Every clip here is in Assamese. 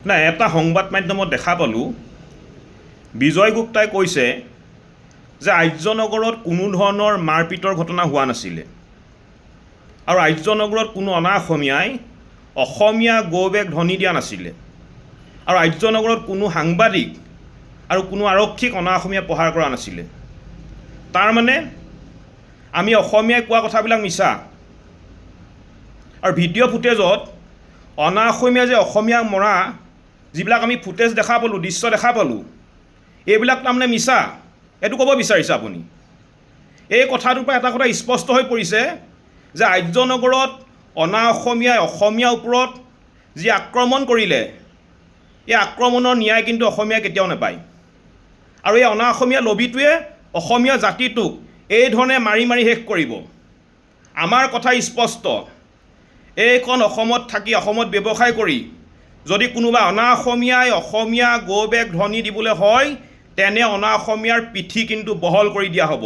না এটা সংবাদ মাধ্যমত দেখা পালোঁ বিজয় গুপ্তাই কৈছে যে আৰ্যনগৰত কোনো ধৰণৰ মাৰপিটৰ ঘটনা হোৱা নাছিলে আৰু আৰ্যনগৰত কোনো অনা অসমীয়াই অসমীয়া গৌবেগ ধ্বনি দিয়া নাছিলে আৰু আৰ্যনগৰত কোনো সাংবাদিক আৰু কোনো আৰক্ষীক অনা অসমীয়া প্ৰহাৰ কৰা নাছিলে। তাৰ মানে আমি অসমীয়াই কোৱা কথাবিলাক মিছা আৰু ভিডিঅ' ফুটেজত অনা অসমীয়া যে অসমীয়া মৰা যিবিলাক আমি ফুটেজ দেখা পালোঁ, দৃশ্য দেখা পালোঁ, এইবিলাক তাৰমানে মিছা, এইটো ক'ব বিচাৰিছে আপুনি। এই কথাটোৰ পৰা এটা কথা স্পষ্ট হৈ পৰিছে যে আৰ্যনগৰত অনা অসমীয়াই অসমীয়াৰ ওপৰত যি আক্ৰমণ কৰিলে, এই আক্ৰমণৰ ন্যায় কিন্তু অসমীয়াই কেতিয়াও নাপায়। আৰু এই অনা অসমীয়া লবিটোৱে অসমীয়া জাতিটোক এই ধৰণে মাৰি মাৰি শেষ কৰিব। আমাৰ কথা স্পষ্ট, এইখন অসমত থাকি অসমত ব্যৱসায় কৰি যদি কোনোবা অনা অসমীয়াই অসমীয়া গৌবেগ ধ্বনি দিবলৈ হয়, তেনে অনা অসমীয়াৰ পিঠি কিন্তু বহল কৰি দিয়া হ'ব।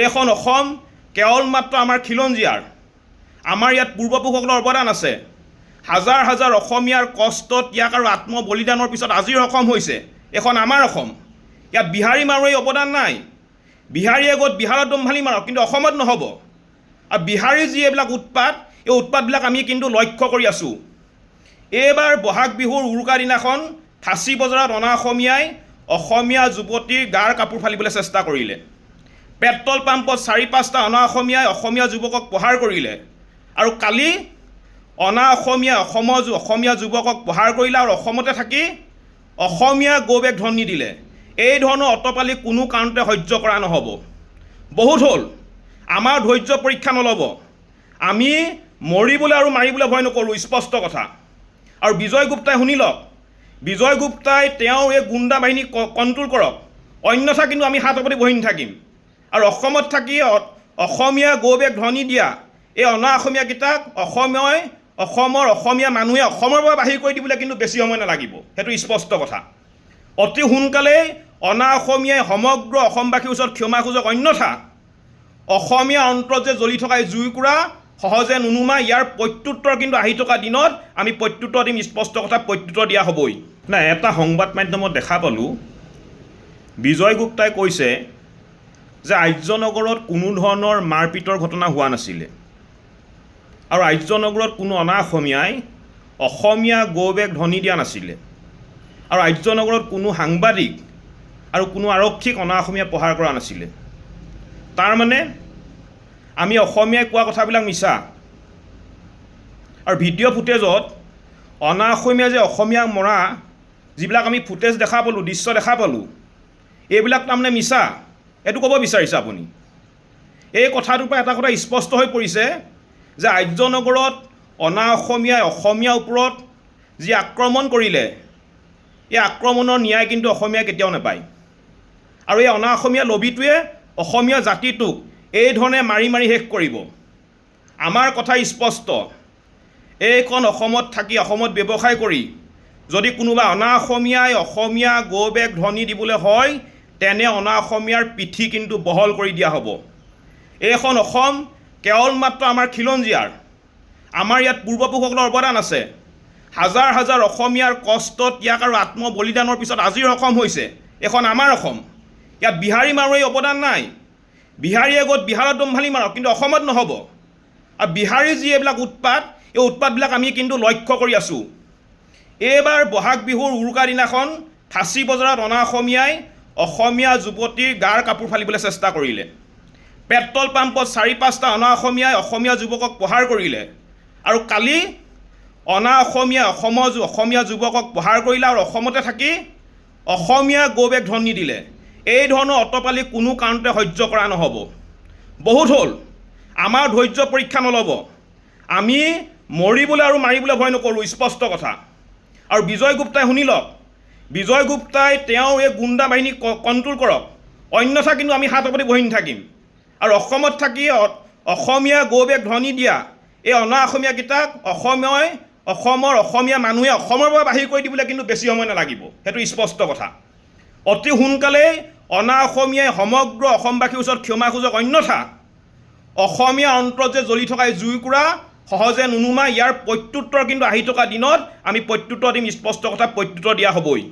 এইখন অসম কেৱল মাত্ৰ আমাৰ খিলঞ্জীয়াৰ, আমাৰ ইয়াত পূৰ্বপুৰুষসকলৰ অৱদান আছে। হাজাৰ হাজাৰ অসমীয়াৰ কষ্ট, ত্যাগ আৰু আত্মবলিদানৰ পিছত আজিৰ অসম হৈছে এখন আমাৰ অসম। ইয়াত বিহাৰী মাৰোৱাৰীৰ অৱদান নাই। বিহাৰীয়ে গৈ বিহাৰত দম্ভালি মাৰক, কিন্তু অসমত নহ'ব। আৰু বিহাৰীৰ যি এইবিলাক উৎপাত, এই উৎপাতবিলাক আমি কিন্তু লক্ষ্য কৰি আছোঁ। এইবাৰ বহাগ বিহুৰ উৰুকাৰ দিনাখন ফাঁচী বজাৰত অনা অসমীয়াই অসমীয়া যুৱতীৰ গাৰ কাপোৰ ফালিবলৈ চেষ্টা কৰিলে। পেট্ৰল পাম্পত ৪-৫টা অনা অসমীয়াই অসমীয়া যুৱকক প্ৰহাৰ কৰিলে। আৰু কালি অনা অসমীয়া অসমীয়া যুৱকক প্ৰহাৰ কৰিলে আৰু অসমতে থাকি অসমীয়া গৌবেগ ধ্বনি দিলে। এই ধৰণৰ অটপালি কোনো কাৰণতে সহ্য কৰা নহ'ব। বহুত হ'ল, আমাৰ ধৈৰ্য পৰীক্ষা নল'ব। আমি মৰিবলৈ আৰু মাৰিবলৈ ভয় নকৰোঁ, স্পষ্ট কথা। আৰু বিজয় গুপ্তাই শুনি লওক, বিজয় গুপ্তাই তেওঁৰ এই গুণ্ডা বাহিনীক কণ্ট্ৰল কৰক, অন্যথা কিন্তু আমি হাত পাতি বহি নাথাকিম। আৰু অসমত থাকি অসমীয়া গৌবেগ ধ্বনি দিয়া এই অনা অসমীয়াকেইটাক অসমৰ অসমীয়া মানুহে অসমৰ পৰা বাহিৰ কৰি দিবলৈ কিন্তু বেছি সময় নালাগিব, সেইটো স্পষ্ট কথা। অতি সোনকালেই অনা অসমীয়াই সমগ্ৰ অসমবাসীৰ ওচৰত ক্ষমা খোজক, অন্যথা অসমীয়া অন্তৰত যে জ্বলি থকা এই জুইকুৰা সহজে নুনুমাই। ইয়াৰ প্ৰত্যুত্তৰ কিন্তু আহি থকা দিনত আমি প্ৰত্যুত্তৰ দিম, স্পষ্ট কথা, প্ৰত্যুত্তৰ দিয়া হ'বই। নাই এটা সংবাদ মাধ্যমত দেখা পালোঁ বিজয় গুপ্তাই কৈছে যে আৰ্যনগৰত কোনো ধৰণৰ মাৰপিটৰ ঘটনা হোৱা নাছিলে আৰু আৰ্যনগৰত কোনো অনা অসমীয়াই অসমীয়া গৌবেগ ধ্বনি দিয়া নাছিলে আৰু আৰ্যনগৰত কোনো সাংবাদিক আৰু কোনো আৰক্ষীক অনা অসমীয়া প্ৰহাৰ কৰা নাছিলে। তাৰ মানে আমি অসমীয়াই কোৱা কথাবিলাক মিছা আৰু ভিডিঅ' ফুটেজত অনা অসমীয়া যে অসমীয়া মৰা যিবিলাক আমি ফুটেজ দেখা পালোঁ, দৃশ্য দেখা পালোঁ, এইবিলাক তাৰমানে মিছা, এইটো ক'ব বিচাৰিছে আপুনি। এই কথাটোৰ পৰা এটা কথা স্পষ্ট হৈ পৰিছে যে আৰ্যনগৰত অনা অসমীয়াই অসমীয়াৰ ওপৰত যি আক্ৰমণ কৰিলে, এই আক্ৰমণৰ ন্যায় কিন্তু অসমীয়াই কেতিয়াও নাপায়। আৰু এই অনা অসমীয়া লবিটোৱে অসমীয়া জাতিটোক এই ধৰণে মাৰি মাৰি শেষ কৰিব। আমাৰ কথা স্পষ্ট, এইখন অসমত থাকি অসমত ব্যৱসায় কৰি যদি কোনোবা অনা অসমীয়াই অসমীয়া গৌবেগ ধ্বনি দিবলৈ হয়, তেনে অনা অসমীয়াৰ পিঠি কিন্তু বহল কৰি দিয়া হ'ব। এইখন অসম কেৱল মাত্ৰ আমাৰ খিলঞ্জীয়াৰ, আমাৰ ইয়াত পূৰ্বপুৰুষসকলৰ অৱদান আছে। হাজাৰ হাজাৰ অসমীয়াৰ কষ্ট, ত্যাগ আৰু আত্মবলিদানৰ পিছত আজিৰ অসম হৈছে এখন আমাৰ অসম। ইয়াত বিহাৰী মাৰোৱাৰীৰ অৱদান নাই। বিহাৰীয়ে গৈ বিহাৰত দম্ভালি মাৰক, কিন্তু অসমত নহ'ব। আৰু বিহাৰীৰ যি এইবিলাক উৎপাত, এই উৎপাতবিলাক আমি কিন্তু লক্ষ্য কৰি আছোঁ। এইবাৰ বহাগ বিহুৰ উৰুকাৰ দিনাখন ফাঁচী বজাৰত অনা অসমীয়াই অসমীয়া যুৱতীৰ গাৰ কাপোৰ ফালিবলৈ চেষ্টা কৰিলে। পেট্ৰল পাম্পত ৪-৫টা অনা অসমীয়াই অসমীয়া যুৱকক প্ৰহাৰ কৰিলে। আৰু কালি অনা অসমীয়া অসমীয়া যুৱকক প্ৰহাৰ কৰিলে আৰু অসমতে থাকি অসমীয়া গৌবেগ ধ্বনি দিলে। এই ধৰণৰ অটপালি কোনো কাৰণতে সহ্য কৰা নহ'ব। বহুত হ'ল, আমাৰ ধৈৰ্য পৰীক্ষা নল'ব। আমি মৰিবলৈ আৰু মাৰিবলৈ ভয় নকৰোঁ, স্পষ্ট কথা। আৰু বিজয় গুপ্তাই শুনি লওক, বিজয় গুপ্তাই তেওঁৰ এই গুণ্ডা বাহিনীক কণ্ট্ৰল কৰক, অন্যথা কিন্তু আমি হাত পাতি বহি নাথাকিম। আৰু অসমত থাকি অসমীয়া গৌবেগ ধ্বনি দিয়া এই অনা অসমীয়াকেইটাক অসমৰ অসমীয়া মানুহে অসমৰ পৰা বাহিৰ কৰি দিবলৈ কিন্তু বেছি সময় নালাগিব, সেইটো স্পষ্ট কথা। অতি সোনকালেই অনা অসমীয়াই সমগ্ৰ অসমবাসীৰ ওচৰত ক্ষমা খোজক, অন্যথা অসমীয়া অন্তৰত যে জ্বলি থকা এই জুইকুৰা সহজে নুনুমা। ইয়াৰ প্ৰত্যুত্তৰ কিন্তু আহি থকা দিনত আমি প্ৰত্যুত্তৰ দিম, স্পষ্ট কথা প্ৰত্যুত্তৰ দিয়া হ'বই।